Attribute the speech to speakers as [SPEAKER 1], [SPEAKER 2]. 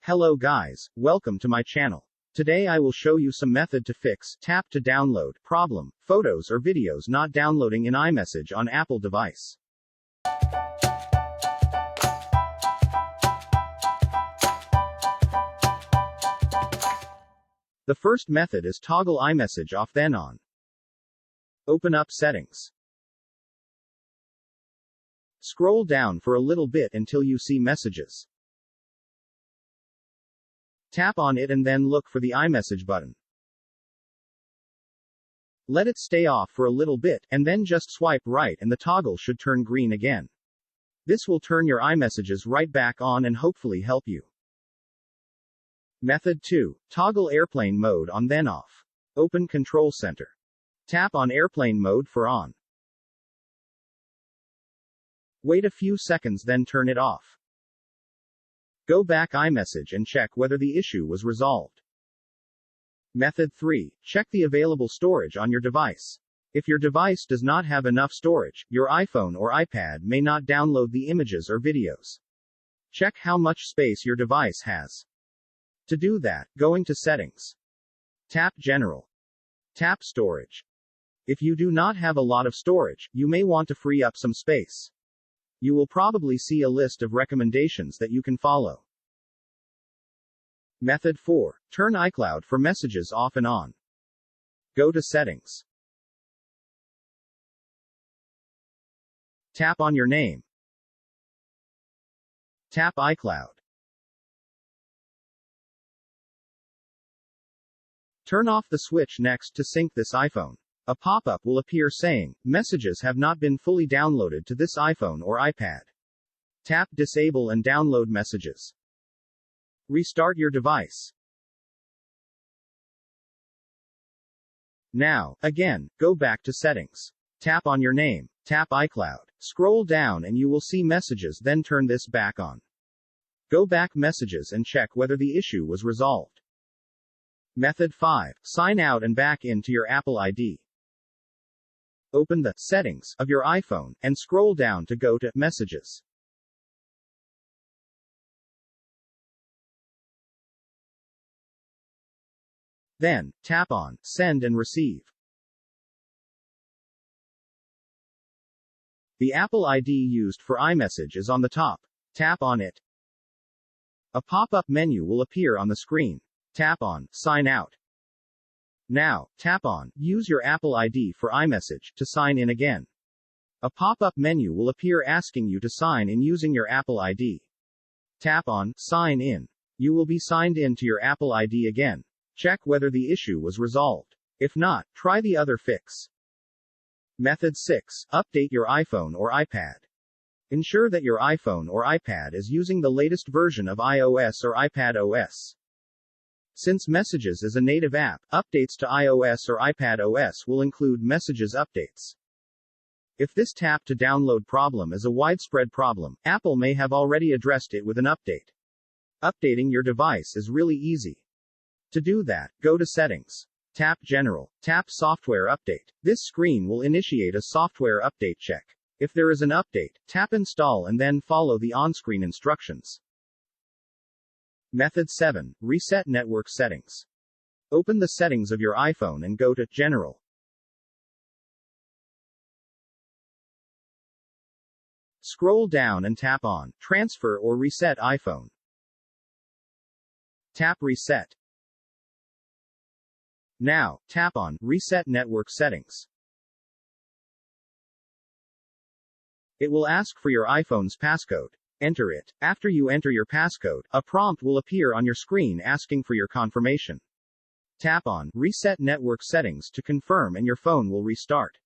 [SPEAKER 1] Hello guys, welcome to my channel. Today I will show you some method to fix tap to download problem, photos or videos not downloading in iMessage on Apple device. The first method is toggle iMessage off then on. Open up Settings. Scroll down for a little bit until you see Messages. Tap on it and then look for the iMessage button. Let it stay off for a little bit, and then just swipe right and the toggle should turn green again. This will turn your iMessages right back on and hopefully help you. Method 2. Toggle airplane mode on then off. Open Control Center. Tap on airplane mode for on. Wait a few seconds then turn it off. Go back iMessage and check whether the issue was resolved. Method 3. Check the available storage on your device. If your device does not have enough storage, your iPhone or iPad may not download the images or videos. Check how much space your device has. To do that, going to Settings. Tap General. Tap Storage. If you do not have a lot of storage, you may want to free up some space. You will probably see a list of recommendations that you can follow. Method 4. Turn iCloud for messages off and on. Go to Settings. Tap on your name. Tap iCloud. Turn off the switch next to sync this iPhone. A pop-up will appear saying, "Messages have not been fully downloaded to this iPhone or iPad." Tap Disable and download messages. Restart your device. Now, again, go back to Settings. Tap on your name. Tap iCloud. Scroll down and you will see Messages, then turn this back on. Go back Messages and check whether the issue was resolved. Method 5. Sign out and back into your Apple ID. Open the Settings of your iPhone, and scroll down to go to Messages. Then, tap on Send and Receive. The Apple ID used for iMessage is on the top. Tap on it. A pop-up menu will appear on the screen. Tap on Sign Out. Now, tap on Use your Apple ID for iMessage to sign in again. A pop-up menu will appear asking you to sign in using your Apple ID. Tap on Sign In. You will be signed in to your Apple ID again. Check whether the issue was resolved. If not, try the other fix. Method 6. Update your iPhone or iPad. Ensure that your iPhone or iPad is using the latest version of iOS or iPadOS. Since Messages is a native app, updates to iOS or iPadOS will include Messages updates. If this tap to download problem is a widespread problem, Apple may have already addressed it with an update. Updating your device is really easy. To do that, go to Settings. Tap General. Tap Software Update. This screen will initiate a software update check. If there is an update, tap Install and then follow the on-screen instructions. Method 7. Reset network settings. Open the settings of your iPhone and go to General. Scroll down and tap on Transfer or Reset iPhone. Tap Reset. Now, tap on Reset network settings. It will ask for your iPhone's passcode. Enter it. After you enter your passcode, a prompt will appear on your screen asking for your confirmation. Tap on Reset Network Settings to confirm and your phone will restart.